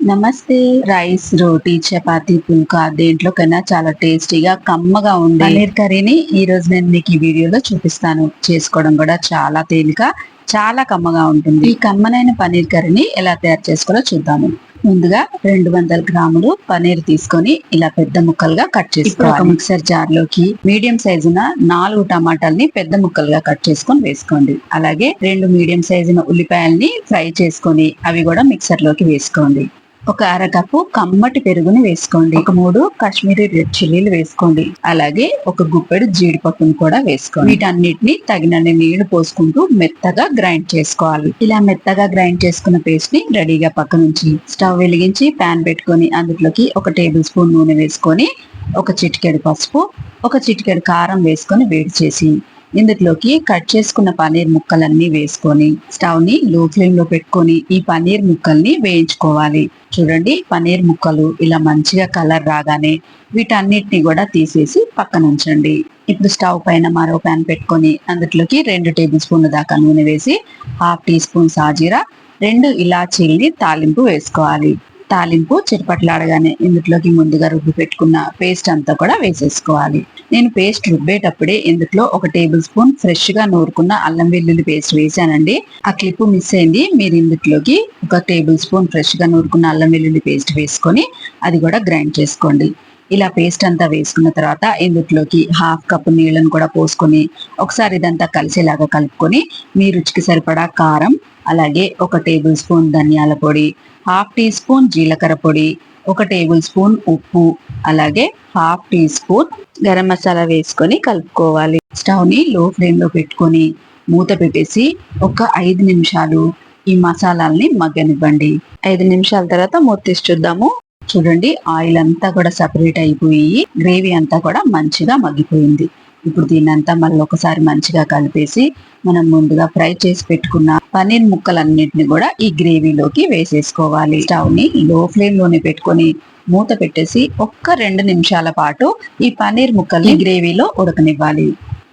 నమస్తే. రైస్, రోటీ, చపాతీ, పుల్కా దేంట్లోకైనా చాలా టేస్టీగా కమ్మగా ఉండే పన్నీర్ కర్రీని ఈ రోజు నేను మీకు ఈ వీడియోలో చూపిస్తాను. చేసుకోవడం కూడా చాలా తేలిక, చాలా కమ్మగా ఉంటుంది. ఈ కమ్మనైన పన్నీర్ కర్రీని ఎలా తయారు చేసుకోవాలో చూద్దాము. ముందుగా 200 గ్రాములు పన్నీర్ తీసుకొని ఇలా పెద్ద ముక్కలుగా కట్ చేసుకోవాలి. ఒక మిక్సర్ జార్ లోకి మీడియం సైజున 4 టమాటాలని పెద్ద ముక్కలుగా కట్ చేసుకొని వేసుకోండి. అలాగే 2 మీడియం సైజున ఉల్లిపాయల్ని ఫ్రై చేసుకొని అవి కూడా మిక్సర్ లోకి వేసుకోండి. ఒక అరకప్పు కమ్మటి పెరుగుని వేసుకోండి. ఒక 3 కాశ్మీరీ రెడ్ చిల్లీలు వేసుకోండి. అలాగే ఒక గుప్పెడు జీడిపప్పును కూడా వేసుకోండి. వీటన్నిటిని తగినన్ని నీళ్లు పోసుకుంటూ మెత్తగా గ్రైండ్ చేసుకోవాలి. ఇలా మెత్తగా గ్రైండ్ చేసుకున్న పేస్ట్ ని రెడీగా పక్కనుంచి స్టవ్ వెలిగించి ప్యాన్ పెట్టుకొని అందులోకి 1 టేబుల్ స్పూన్ నూనె వేసుకొని ఒక చిటికెడు పసుపు, ఒక చిటికెడు కారం వేసుకొని వేడి చేసి ఇందులోకి కట్ చేసుకున్న పన్నీర్ ముక్కలన్నీ వేసుకొని స్టవ్ ని లో ఫ్లేమ్ లో పెట్టుకొని ఈ పన్నీర్ ముక్కల్ని వేయించుకోవాలి. చూడండి, పన్నీర్ ముక్కలు ఇలా మంచిగా కలర్ రాగానే వీటన్నిటిని కూడా తీసేసి పక్కన ఉంచండి. ఇప్పుడు స్టవ్ పైన మరో ప్యాన్ పెట్టుకొని అందులోకి 2 టేబుల్ స్పూన్ల దాకా నూనె వేసి 1/2 టీ స్పూన్ సాజీరా, 2 ఇలాచీల్ని తాలింపు వేసుకోవాలి. తాలింపు చిటపట్లాడగానే ఇందులోకి ముందుగా రుబ్బి పెట్టుకున్న పేస్ట్ అంతా కూడా వేసేసుకోవాలి. నేను పేస్ట్ రుబ్బేటప్పుడే ఇందులో 1 టేబుల్ స్పూన్ ఫ్రెష్ గా నూరుకున్న అల్లం వెల్లుల్లి పేస్ట్ వేసానండి. ఆ క్లిప్ మిస్ అయింది. మీరు ఇందులోకి 1 టేబుల్ స్పూన్ ఫ్రెష్ గా నూరుకున్న అల్లం వెల్లుల్లి పేస్ట్ వేసుకొని అది కూడా గ్రైండ్ చేసుకోండి. ఇలా పేస్ట్ అంతా వేసుకున్న తర్వాత ఇందులోకి 1/2 కప్పు నీళ్ళను కూడా పోసుకొని ఒకసారి ఇదంతా కలిసేలాగా కలుపుకొని మీ రుచికి సరిపడా కారం, అలాగే 1 టేబుల్ స్పూన్ ధనియాల పొడి, 1/2 టీ స్పూన్ జీలకర్ర పొడి, 1 టేబుల్ స్పూన్ ఉప్పు, అలాగే 1/2 టీ స్పూన్ గరం మసాలా వేసుకొని కలుపుకోవాలి. స్టవ్ ని లో ఫ్లేమ్ లో పెట్టుకొని మూత పెట్టేసి ఒక 5 నిమిషాలు ఈ మసాలాల్ని మగ్గనివ్వండి. 5 నిమిషాల తర్వాత మూత తీసి చూద్దాము. చూడండి, ఆయిల్ అంతా కూడా సపరేట్ అయిపోయి గ్రేవీ అంతా కూడా మంచిగా మగ్గిపోయింది. ఇప్పుడు దీన్నంతా మళ్ళీ ఒకసారి మంచిగా కలిపేసి మనం ముందుగా ఫ్రై చేసి పెట్టుకున్న పన్నీర్ ముక్కలన్నిటిని కూడా ఈ గ్రేవీలోకి వేసేసుకోవాలి. స్టవ్ ని లో ఫ్లేమ్ లోనే పెట్టుకొని మూత పెట్టేసి 2 నిమిషాల పాటు ఈ పన్నీర్ ముక్కల్ని గ్రేవీలో ఉడకనివ్వాలి.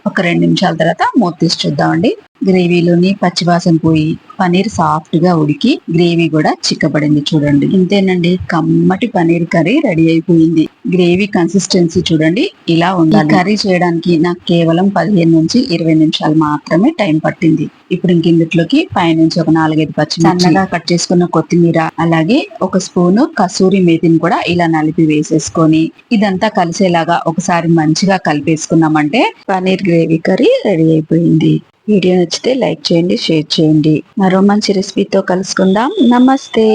2 నిమిషాల తర్వాత మూత తీసి చూద్దామండి. గ్రేవీలోని పచ్చివాసన పోయి పన్నీర్ సాఫ్ట్ గా ఉడికి గ్రేవీ కూడా చిక్కబడింది. చూడండి, ఇంతేనండి, కమ్మటి పన్నీర్ కర్రీ రెడీ అయిపోయింది. గ్రేవీ కన్సిస్టెన్సీ చూడండి ఇలా ఉండాలి. కర్రీ చేయడానికి నాకు కేవలం 15 నుంచి 20 నిమిషాలు మాత్రమే టైం పట్టింది. ఇప్పుడు ఇందులోకి పైనుంచి ఒక 4-5 పచ్చిమిర్చి, సన్నగా కట్ చేసుకున్న కొత్తిమీర, అలాగే 1 స్పూను కసూరి మేతిని కూడా ఇలా నలిపి వేసేసుకొని ఇదంతా కలిసేలాగా ఒకసారి మంచిగా కలిపేసుకున్నామంటే పన్నీర్ గ్రేవీ కర్రీ రెడీ అయిపోయింది. వీడియో నచ్చితే లైక్ చేయండి, షేర్ చేయండి. మరో మంచి రెసిపీతో కలుసుకుందాం. నమస్తే.